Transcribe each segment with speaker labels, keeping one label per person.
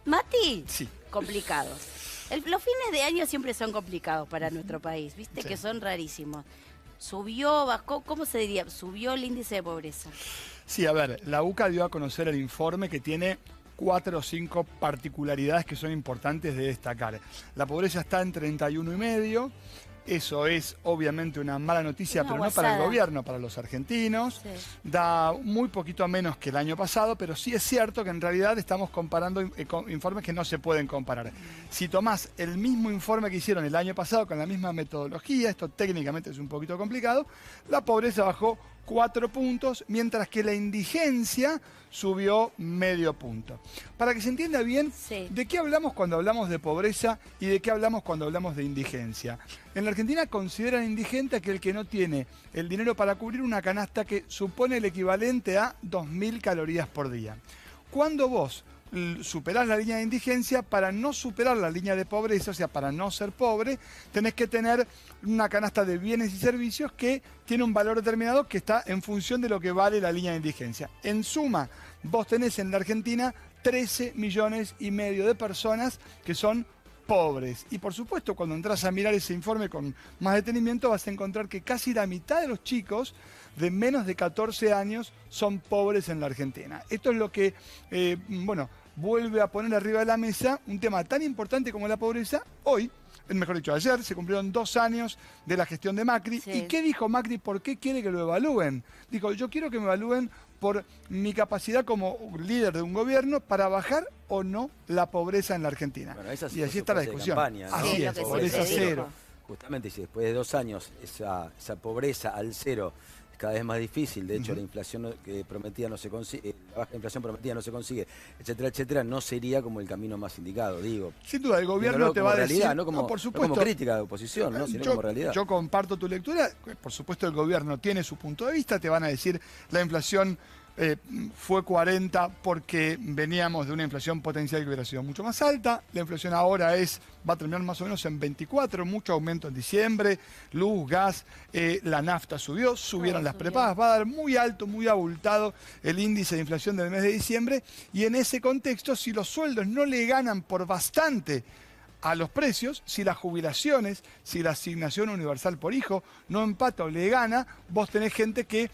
Speaker 1: Mati,
Speaker 2: Sí.
Speaker 1: complicados. Los fines de año siempre son complicados para nuestro país, ¿viste?
Speaker 2: Sí.
Speaker 1: Que son rarísimos. Subió, bajó, ¿cómo se diría? Subió el índice de pobreza.
Speaker 2: Sí, a ver, la UCA dio a conocer el informe que tiene 4 o 5 particularidades que son importantes de destacar. La pobreza está en 31,5. Eso es obviamente una mala noticia,
Speaker 1: Una
Speaker 2: pero no para el
Speaker 1: guasada.
Speaker 2: gobierno, para los argentinos.
Speaker 1: Sí.
Speaker 2: Da muy poquito menos que el año pasado, pero sí es cierto que en realidad estamos comparando informes que no se pueden comparar. Si tomás el mismo informe que hicieron el año pasado con la misma metodología, esto técnicamente es un poquito complicado, la pobreza bajó 4 puntos, mientras que la indigencia subió medio punto. Para que se entienda bien,
Speaker 1: Sí.
Speaker 2: ¿de qué hablamos cuando hablamos de pobreza y de qué hablamos cuando hablamos de indigencia? En la Argentina consideran indigente a aquel que no tiene el dinero para cubrir una canasta que supone el equivalente a 2.000 calorías por día. Cuando vos superás la línea de indigencia, para no superar la línea de pobreza, o sea, para no ser pobre, tenés que tener una canasta de bienes y servicios que tiene un valor determinado que está en función de lo que vale la línea de indigencia. En suma, vos tenés en la Argentina 13,5 millones de personas que son pobres. Y por supuesto, cuando entras a mirar ese informe con más detenimiento, vas a encontrar que casi la mitad de los chicos de menos de 14 años son pobres en la Argentina. Esto es lo que, vuelve a poner arriba de la mesa un tema tan importante como la pobreza. Hoy, mejor dicho, ayer se cumplieron 2 años de la gestión de Macri.
Speaker 1: Sí.
Speaker 2: ¿Y qué dijo Macri? ¿Por qué quiere que lo evalúen? Dijo, yo quiero que me evalúen por mi capacidad como líder de un gobierno para bajar o no la pobreza en la Argentina.
Speaker 3: Bueno, esa
Speaker 2: Y allí está la discusión.
Speaker 3: campaña, ¿no?
Speaker 2: Así
Speaker 1: Sí, lo
Speaker 2: es,
Speaker 1: que
Speaker 2: pobreza
Speaker 1: siempre
Speaker 2: cero.
Speaker 1: dijo.
Speaker 3: Justamente si después de 2 años esa pobreza al cero es cada vez más difícil, de hecho la inflación que prometía no se consigue, la baja inflación prometida no se consigue, etcétera, etcétera, no sería como el camino más indicado, digo.
Speaker 2: Sin duda, el gobierno
Speaker 3: Viéndolo
Speaker 2: te
Speaker 3: como
Speaker 2: va a
Speaker 3: realidad,
Speaker 2: decir,
Speaker 3: no como,
Speaker 2: por
Speaker 3: no
Speaker 2: supuesto,
Speaker 3: como crítica de oposición, ¿no? Sino como realidad.
Speaker 2: Yo comparto tu lectura, por supuesto el gobierno tiene su punto de vista, te van a decir la inflación fue 40 porque veníamos de una inflación potencial que hubiera sido mucho más alta, la inflación ahora va a terminar más o menos en 24, mucho aumento en diciembre, luz, gas, la nafta subieron
Speaker 1: Todo
Speaker 2: las
Speaker 1: subió.
Speaker 2: prepagas, va a dar muy alto, muy abultado el índice de inflación del mes de diciembre, y en ese contexto, si los sueldos no le ganan por bastante a los precios, si las jubilaciones, si la asignación universal por hijo no empata o le gana, vos tenés gente que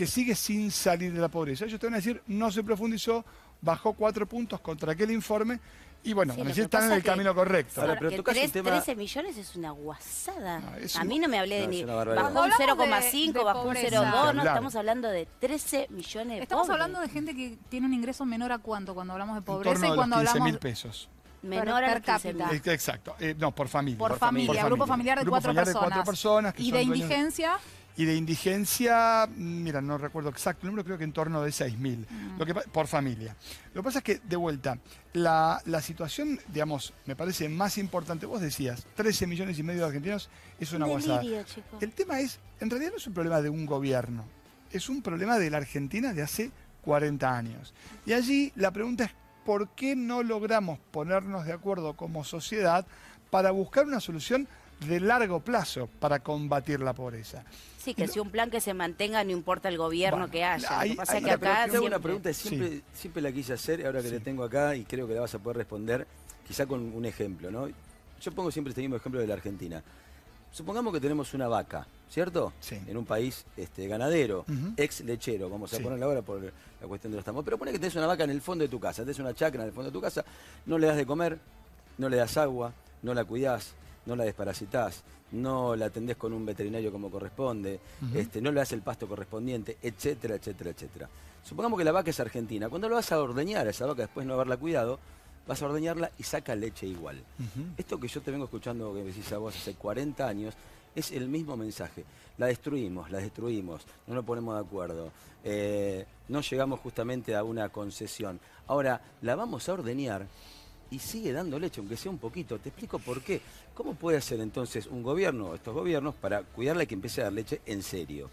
Speaker 2: sigue sin salir de la pobreza. Ellos te van a decir, no se profundizó, bajó 4 puntos contra aquel informe, y bueno,
Speaker 1: Sí,
Speaker 2: van a
Speaker 1: lo
Speaker 2: decir,
Speaker 1: que
Speaker 2: están en
Speaker 1: pasa
Speaker 2: el
Speaker 1: que-
Speaker 2: camino correcto.
Speaker 3: Ahora, pero
Speaker 1: Que
Speaker 3: tocas un tema-
Speaker 1: 13 millones es una guasada.
Speaker 2: No, es
Speaker 1: A
Speaker 2: un-
Speaker 1: mí no me hablé de
Speaker 3: No,
Speaker 1: ni
Speaker 3: es una barbaridad.
Speaker 1: bajó un
Speaker 4: Cuando hablamos
Speaker 1: 0,5,
Speaker 4: de
Speaker 1: bajó un
Speaker 4: pobreza.
Speaker 1: 0,2, no,
Speaker 2: Hablar.
Speaker 1: estamos hablando de 13 millones de
Speaker 4: Estamos
Speaker 1: pobres.
Speaker 4: hablando de gente que tiene un ingreso menor a cuánto cuando hablamos de
Speaker 2: En
Speaker 4: pobreza
Speaker 2: torno
Speaker 4: y
Speaker 2: a los
Speaker 4: cuando
Speaker 2: 15.000
Speaker 4: hablamos
Speaker 2: pesos.
Speaker 1: Menor a
Speaker 4: per
Speaker 1: los 15.000.
Speaker 4: cápita.
Speaker 2: Exacto, no, por familia.
Speaker 4: por familia, grupo familiar de
Speaker 2: Grupo
Speaker 4: 4
Speaker 2: familiar de
Speaker 4: personas.
Speaker 2: 4 personas que
Speaker 4: Y
Speaker 2: son
Speaker 4: de
Speaker 2: dueños
Speaker 4: indigencia,
Speaker 2: Y de indigencia, mira, no recuerdo exacto el número, creo que en torno de 6.000 por familia. Lo que pasa es que, de vuelta, la situación, digamos, me parece más importante. Vos decías, 13,5 millones de argentinos es una guasada.
Speaker 1: Delirio, chicos.
Speaker 2: El tema es, en realidad no es un problema de un gobierno, es un problema de la Argentina de hace 40 años. Y allí la pregunta es, ¿por qué no logramos ponernos de acuerdo como sociedad para buscar una solución de largo plazo para combatir la pobreza?
Speaker 1: Sí, que si un plan que se mantenga, no importa el gobierno
Speaker 2: Bueno,
Speaker 1: que haya. Lo
Speaker 2: ahí-
Speaker 1: que pasa
Speaker 2: ahí-
Speaker 1: es que
Speaker 3: Ahora, pero
Speaker 1: acá
Speaker 3: te hago una
Speaker 1: siempre...
Speaker 3: pregunta, siempre la quise hacer, ahora que
Speaker 2: Sí.
Speaker 3: te tengo acá y creo que la vas a poder responder, quizá con un ejemplo, ¿no? Yo pongo siempre este mismo ejemplo de la Argentina. Supongamos que tenemos una vaca, ¿cierto?
Speaker 2: Sí.
Speaker 3: En un país ganadero,
Speaker 2: Ujú.
Speaker 3: ex lechero, vamos a
Speaker 2: Sí.
Speaker 3: ponerla ahora por la cuestión de los tambos. Pero pone que tenés una vaca en el fondo de tu casa, tenés una chacra en el fondo de tu casa, no le das de comer, no le das agua, no la cuidás, no la desparasitás, no la atendés con un veterinario como corresponde, no le das el pasto correspondiente, etcétera, etcétera, etcétera. Supongamos que la vaca es argentina. Cuando lo vas a ordeñar a esa vaca después de no haberla cuidado, vas a ordeñarla y saca leche igual.
Speaker 2: Ujú.
Speaker 3: Esto que yo te vengo escuchando, que decís a vos hace 40 años, es el mismo mensaje. La destruimos, no nos ponemos de acuerdo, no llegamos justamente a una concesión. Ahora, la vamos a ordeñar y sigue dando leche, aunque sea un poquito. Te explico por qué. ¿Cómo puede hacer entonces un gobierno, estos gobiernos, para cuidarla y que empiece a dar leche en serio?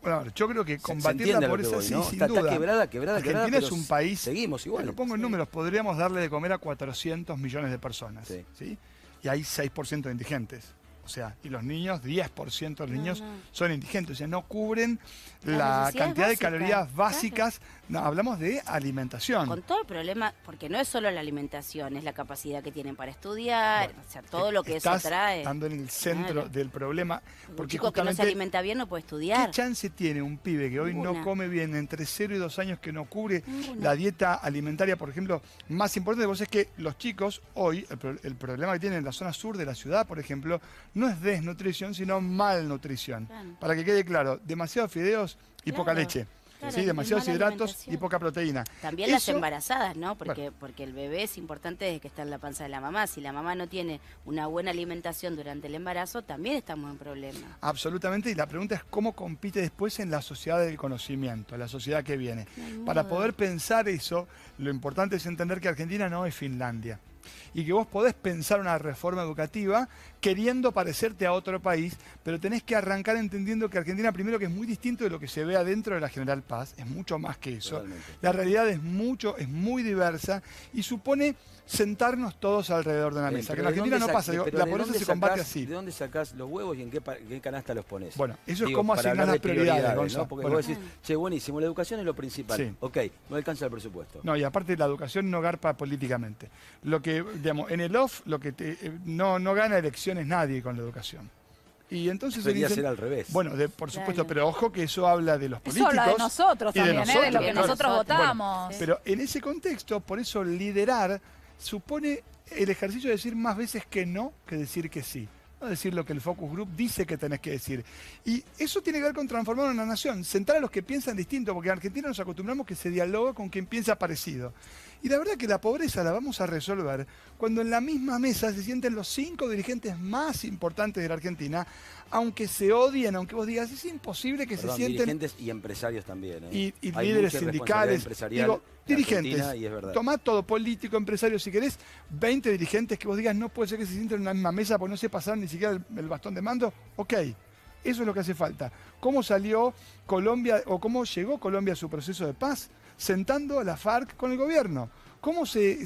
Speaker 2: Bueno, a ver, yo creo que
Speaker 3: ¿Se
Speaker 2: combatir
Speaker 3: entiende
Speaker 2: la
Speaker 3: a lo que
Speaker 2: pobreza,
Speaker 3: voy,
Speaker 2: sí,
Speaker 3: no?
Speaker 2: sin
Speaker 3: Está
Speaker 2: duda.
Speaker 3: quebrada,
Speaker 2: Argentina
Speaker 3: pero
Speaker 2: es un país,
Speaker 3: seguimos igual.
Speaker 2: lo pongo en números, podríamos darle de comer a 400 millones de personas,
Speaker 3: Sí.
Speaker 2: ¿sí? Y hay 6% de indigentes. O sea, y los niños, 10% de los niños
Speaker 1: no.
Speaker 2: son indigentes. O sea, no cubren
Speaker 1: Las
Speaker 2: la
Speaker 1: necesidades
Speaker 2: cantidad de
Speaker 1: básicas,
Speaker 2: calorías básicas No, hablamos de alimentación.
Speaker 1: Con todo el problema, porque no es solo la alimentación, es la capacidad que tienen para estudiar,
Speaker 2: Bueno,
Speaker 1: o sea, todo lo que eso
Speaker 2: estás
Speaker 1: trae.
Speaker 2: estando en el centro
Speaker 1: Claro.
Speaker 2: del problema.
Speaker 1: Un
Speaker 2: Porque
Speaker 1: chico que no se
Speaker 2: justamente,
Speaker 1: alimenta bien no puede estudiar.
Speaker 2: ¿qué chance tiene un pibe que hoy no
Speaker 1: Ninguna.
Speaker 2: come bien entre 0 y 2 años, que no cubre
Speaker 1: Ninguna.
Speaker 2: la dieta alimentaria, por ejemplo, más importante de vos? Es que los chicos hoy, el problema que tienen en la zona sur de la ciudad, por ejemplo, no es desnutrición, sino malnutrición.
Speaker 1: Claro.
Speaker 2: Para que quede claro, demasiados fideos y poca
Speaker 1: Claro.
Speaker 2: leche.
Speaker 1: Claro,
Speaker 2: ¿Sí?
Speaker 1: y
Speaker 2: Demasiados
Speaker 1: mala
Speaker 2: hidratos
Speaker 1: alimentación.
Speaker 2: y poca proteína.
Speaker 1: También las
Speaker 2: Eso-
Speaker 1: embarazadas, ¿no? Porque el bebé es importante desde que está en la panza de la mamá. Si la mamá no tiene una buena alimentación durante el embarazo, también estamos en problemas.
Speaker 2: Absolutamente, y la pregunta es cómo compite después en la sociedad del conocimiento, la sociedad que viene.
Speaker 1: No hay
Speaker 2: Para
Speaker 1: modo.
Speaker 2: poder pensar eso, lo importante es entender que Argentina no es Finlandia. Y que vos podés pensar una reforma educativa queriendo parecerte a otro país, pero tenés que arrancar entendiendo que Argentina, primero, que es muy distinto de lo que se ve adentro de la General Paz, es mucho más que eso.
Speaker 3: Totalmente.
Speaker 2: La realidad es muy diversa y supone sentarnos todos alrededor de una mesa. Que en
Speaker 3: Pero ¿de
Speaker 2: Argentina
Speaker 3: dónde
Speaker 2: no pasa, digo,
Speaker 3: pero
Speaker 2: la
Speaker 3: ¿de
Speaker 2: pobreza
Speaker 3: dónde
Speaker 2: se combate
Speaker 3: sacás-
Speaker 2: así.
Speaker 3: ¿De dónde sacás los huevos y en qué canasta los pones?
Speaker 2: Bueno, eso es
Speaker 3: Digo,
Speaker 2: cómo
Speaker 3: para
Speaker 2: asignar
Speaker 3: hablar
Speaker 2: las
Speaker 3: de
Speaker 2: prioridades, Gonza.
Speaker 3: ¿no? Porque
Speaker 2: Bueno,
Speaker 3: vos decís, che, buenísimo, la educación es lo principal.
Speaker 2: Sí.
Speaker 3: Ok, no alcanza el presupuesto.
Speaker 2: no, y aparte la educación no garpa políticamente. Lo que, digamos, en el off, lo que no gana elecciones nadie con la educación. Y entonces
Speaker 3: Debería
Speaker 2: dicen-
Speaker 3: ser al revés.
Speaker 2: Bueno, por supuesto,
Speaker 1: Claro.
Speaker 2: pero ojo que eso habla de los
Speaker 4: Eso
Speaker 2: políticos.
Speaker 4: habla de nosotros
Speaker 2: y de
Speaker 4: también, de lo que
Speaker 1: nosotros,
Speaker 4: nosotros
Speaker 1: claro.
Speaker 4: votamos.
Speaker 2: Pero en ese contexto, por eso liderar supone el ejercicio de decir más veces que no que decir que sí. No decir lo que el focus group dice que tenés que decir. Y eso tiene que ver con transformar una nación, sentar a los que piensan distinto, porque en Argentina nos acostumbramos que se dialoga con quien piensa parecido. Y la verdad que la pobreza la vamos a resolver cuando en la misma mesa se sienten los 5 dirigentes más importantes de la Argentina, aunque se odien, aunque vos digas, es imposible que
Speaker 3: Perdón,
Speaker 2: se sienten...
Speaker 3: dirigentes y empresarios también. ¿eh?
Speaker 2: Y
Speaker 3: Hay
Speaker 2: líderes
Speaker 3: mucha
Speaker 2: sindicales,
Speaker 3: responsabilidad empresarial
Speaker 2: digo,
Speaker 3: en
Speaker 2: dirigentes,
Speaker 3: Argentina, y es verdad.
Speaker 2: tomá todo, político, empresario, si querés, 20 dirigentes que vos digas, no puede ser que se sienten en una misma mesa porque no se pasaron ni siquiera el bastón de mando, ok, eso es lo que hace falta. ¿Cómo salió Colombia o cómo llegó Colombia a su proceso de paz? Sentando a la FARC con el gobierno. ¿Cómo se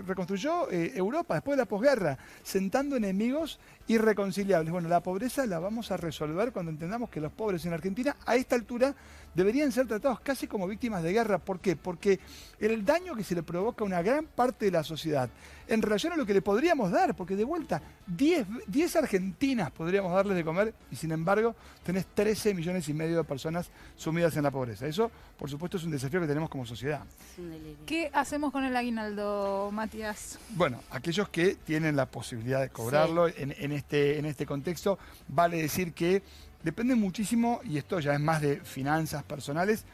Speaker 2: reconstruyó Europa después de la posguerra? Sentando enemigos irreconciliables. Bueno, la pobreza la vamos a resolver cuando entendamos que los pobres en Argentina, a esta altura, deberían ser tratados casi como víctimas de guerra. ¿Por qué? Porque el daño que se le provoca a una gran parte de la sociedad en relación a lo que le podríamos dar, porque de vuelta, 10 argentinas podríamos darles de comer y sin embargo tenés 13 millones y medio de personas sumidas en la pobreza. Eso, por supuesto, es un desafío que tenemos como sociedad.
Speaker 1: Es un delirio.
Speaker 4: ¿Qué hacemos con el aguinaldo, Matías?
Speaker 2: Bueno, aquellos que tienen la posibilidad de cobrarlo en este contexto, vale decir que depende muchísimo, y esto ya es más de finanzas personales,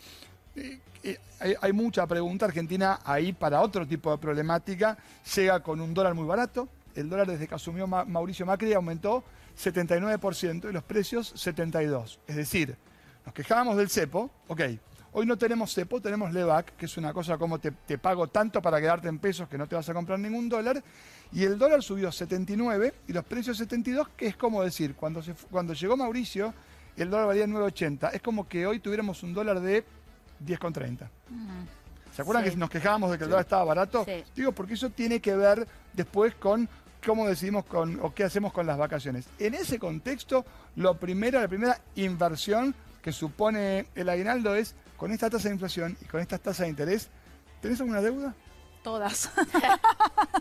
Speaker 2: hay mucha pregunta. Argentina ahí para otro tipo de problemática llega con un dólar muy barato. El dólar desde que asumió Mauricio Macri aumentó 79% y los precios 72%. Es decir, nos quejábamos del cepo, ok. Hoy no tenemos cepo, tenemos LEVAC, que es una cosa como te pago tanto para quedarte en pesos que no te vas a comprar ningún dólar. Y el dólar subió 79 y los precios 72, que es como decir, cuando llegó Mauricio, el dólar valía 9.80. Es como que hoy tuviéramos un dólar de 10.30. ¿Se acuerdan
Speaker 1: Sí.
Speaker 2: que nos quejábamos de que el dólar estaba barato?
Speaker 1: Sí.
Speaker 2: Digo, porque eso tiene que ver después con cómo decidimos o qué hacemos con las vacaciones. En ese contexto, la primera inversión que supone el aguinaldo es, con esta tasa de inflación y con estas tasas de interés, ¿tenés alguna deuda?
Speaker 4: Todas.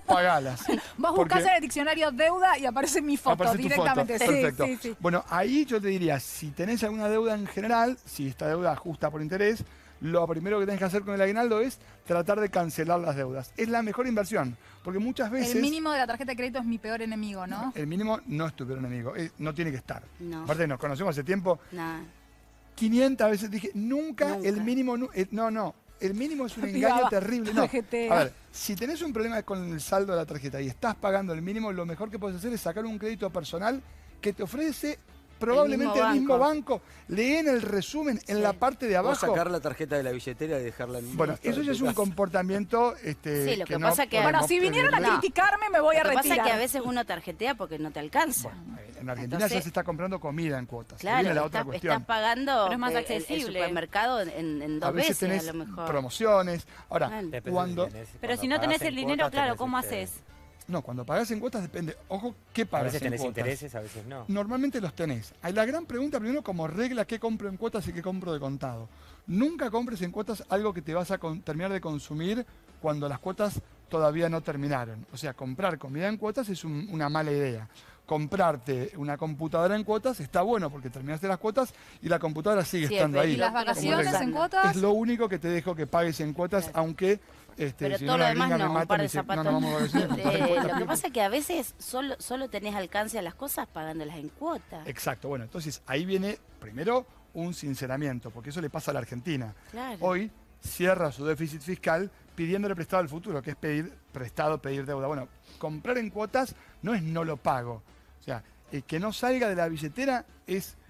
Speaker 2: Pagalas.
Speaker 4: Vos
Speaker 2: Porque-
Speaker 4: buscás en el diccionario deuda y aparece mi foto
Speaker 2: Aparece tu foto.
Speaker 4: directamente. Sí,
Speaker 2: Perfecto.
Speaker 4: sí, sí.
Speaker 2: Bueno, ahí yo te diría, si tenés alguna deuda en general, si esta deuda ajusta por interés, lo primero que tenés que hacer con el aguinaldo es tratar de cancelar las deudas. Es la mejor inversión, porque muchas veces...
Speaker 4: El mínimo de la tarjeta de crédito es mi peor enemigo, ¿no?
Speaker 2: El mínimo no es tu peor enemigo, no tiene que estar.
Speaker 1: No.
Speaker 2: Aparte nos conocemos hace tiempo,
Speaker 1: Nada.
Speaker 2: 500 veces dije, nunca. El
Speaker 1: Nunca.
Speaker 2: mínimo, no, el mínimo es un
Speaker 4: Pibaba,
Speaker 2: engaño terrible. No.
Speaker 4: tarjetea.
Speaker 2: A ver, si tenés un problema con el saldo de la tarjeta y estás pagando el mínimo, lo mejor que puedes hacer es sacar un crédito personal que te ofrece probablemente el mismo banco. Leen el resumen en la parte de
Speaker 3: O
Speaker 2: abajo.
Speaker 3: sacar la tarjeta de la billetera y dejarla en
Speaker 2: Bueno,
Speaker 3: en
Speaker 2: eso ya
Speaker 3: tu
Speaker 2: es un
Speaker 3: casa.
Speaker 2: comportamiento
Speaker 1: Sí, lo que
Speaker 2: no
Speaker 1: pasa que-
Speaker 2: podemos
Speaker 4: Bueno, si vinieron a
Speaker 2: pedirle.
Speaker 4: criticarme, me voy a
Speaker 1: Lo que pasa
Speaker 4: retirar.
Speaker 1: es que a veces uno tarjetea porque no te alcanza.
Speaker 2: Bueno, en Argentina
Speaker 1: Entonces-
Speaker 2: ya se está comprando comida en cuotas. Ahí
Speaker 1: Claro,
Speaker 2: viene la otra
Speaker 1: estás
Speaker 2: cuestión.
Speaker 1: pagando
Speaker 5: Pero es más
Speaker 1: el
Speaker 5: accesible.
Speaker 1: supermercado en
Speaker 2: A
Speaker 1: 2
Speaker 2: veces
Speaker 1: veces
Speaker 2: tenés
Speaker 1: a lo mejor.
Speaker 2: promociones. Ahora,
Speaker 1: Claro.
Speaker 5: Pero
Speaker 2: cuando...
Speaker 5: si no tenés el dinero, claro, ¿cómo haces?
Speaker 2: No, cuando pagás en cuotas depende. Ojo, ¿qué
Speaker 5: A
Speaker 2: pagas
Speaker 5: veces
Speaker 2: en
Speaker 5: tenés
Speaker 2: cuotas?
Speaker 5: intereses, a veces no.
Speaker 2: Normalmente los tenés. Hay la gran pregunta primero como regla, ¿qué compro en cuotas y qué compro de contado? Nunca compres en cuotas algo que te vas a terminar de consumir cuando las cuotas todavía no terminaron. O sea, comprar comida en cuotas es una mala idea. Comprarte una computadora en cuotas está bueno porque terminaste las cuotas y la computadora sigue
Speaker 1: Sí,
Speaker 2: estando
Speaker 1: pero
Speaker 2: ahí.
Speaker 4: ¿Y las
Speaker 1: Como
Speaker 4: vacaciones
Speaker 2: regla.
Speaker 4: en cuotas?
Speaker 2: Es lo único que te dejo que pagues en cuotas,
Speaker 1: Claro.
Speaker 2: aunque
Speaker 1: Pero
Speaker 2: si
Speaker 1: todo
Speaker 2: no
Speaker 1: lo
Speaker 2: la
Speaker 1: demás
Speaker 2: gringa me
Speaker 1: no, un
Speaker 2: mata,
Speaker 1: par
Speaker 2: me
Speaker 1: de
Speaker 2: dice,
Speaker 1: zapatos.
Speaker 2: no, no vamos a vacaciones, comprar en cuotas,
Speaker 1: Lo que
Speaker 2: pibe.
Speaker 1: pasa es que a veces solo tenés alcance a las cosas pagándolas en cuotas.
Speaker 2: Exacto, bueno, entonces ahí viene primero un sinceramiento, porque eso le pasa a la Argentina.
Speaker 1: Claro.
Speaker 2: Hoy cierra su déficit fiscal pidiéndole prestado al futuro, que es pedir prestado, pedir deuda. Bueno, comprar en cuotas no es no lo pago. O sea, el que no salga de la billetera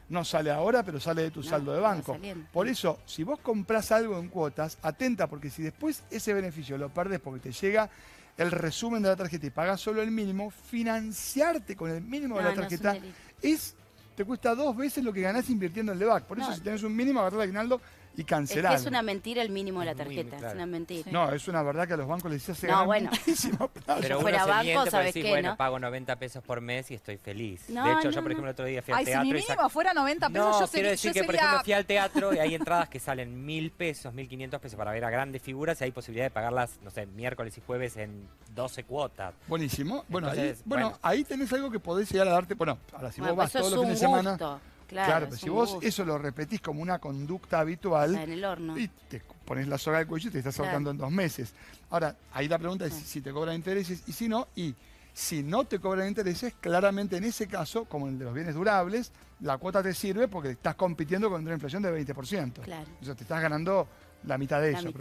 Speaker 2: no sale ahora, pero sale de tu
Speaker 1: No,
Speaker 2: saldo de
Speaker 1: va
Speaker 2: banco.
Speaker 1: saliendo.
Speaker 2: Por eso, si vos comprás algo en cuotas, atenta, porque si después ese beneficio lo perdés porque te llega el resumen de la tarjeta y pagás solo el mínimo, financiarte con el mínimo de
Speaker 1: No,
Speaker 2: la
Speaker 1: no, es un
Speaker 2: tarjeta
Speaker 1: delito.
Speaker 2: te cuesta 2 veces lo que ganás invirtiendo en Levac. Por eso,
Speaker 1: No.
Speaker 2: si tenés un mínimo, agarrá el aguinaldo y
Speaker 1: Es
Speaker 2: cancelalo.
Speaker 1: que es una mentira el mínimo de la
Speaker 5: Es muy,
Speaker 1: tarjeta,
Speaker 5: claro.
Speaker 1: es una mentira.
Speaker 2: No, es una verdad que a los bancos les hace
Speaker 1: No,
Speaker 2: ganar
Speaker 1: bueno.
Speaker 2: muchísimo plata.
Speaker 5: Pero uno
Speaker 1: fuera
Speaker 5: se
Speaker 1: banco,
Speaker 5: miente porque
Speaker 1: ¿sabes
Speaker 5: decís,
Speaker 1: qué,
Speaker 5: bueno,
Speaker 1: no?
Speaker 5: pago 90 pesos por mes y estoy feliz.
Speaker 1: No,
Speaker 5: de hecho,
Speaker 1: no,
Speaker 5: yo, por
Speaker 1: no.
Speaker 5: ejemplo, el otro día fui al
Speaker 4: Ay, si
Speaker 5: teatro
Speaker 4: mi
Speaker 5: y
Speaker 4: mínimo fuera 90 pesos,
Speaker 5: No,
Speaker 4: yo
Speaker 5: quiero decir que, por
Speaker 4: sería...
Speaker 5: ejemplo, fui al teatro y hay entradas que salen 1.000 pesos, 1.500 pesos para ver a grandes figuras y hay posibilidad de pagarlas, no sé, miércoles y jueves en 12 cuotas.
Speaker 2: Buenísimo. Bueno,
Speaker 5: Entonces,
Speaker 2: bueno, ahí tenés algo que podés llegar a darte. Bueno, ahora si
Speaker 1: Bueno,
Speaker 2: vos vas
Speaker 1: eso
Speaker 2: todos
Speaker 1: es
Speaker 2: los
Speaker 1: un
Speaker 2: fines de semana.
Speaker 1: gusto.
Speaker 2: Claro,
Speaker 1: Claro,
Speaker 2: pero
Speaker 1: es
Speaker 2: si
Speaker 1: un
Speaker 2: vos
Speaker 1: gusto.
Speaker 2: eso lo repetís como una conducta habitual
Speaker 1: Está en el horno.
Speaker 2: y te pones la soga al cuello y te estás
Speaker 1: Claro.
Speaker 2: ahorcando en 2 meses. Ahora, ahí la pregunta es si te cobran intereses y si no. Y si no te cobran intereses, claramente en ese caso, como el de los bienes durables, la cuota te sirve porque estás compitiendo contra una inflación de 20%.
Speaker 1: Claro.
Speaker 2: O sea, te estás ganando la mitad de
Speaker 1: La
Speaker 2: eso.
Speaker 1: mitad.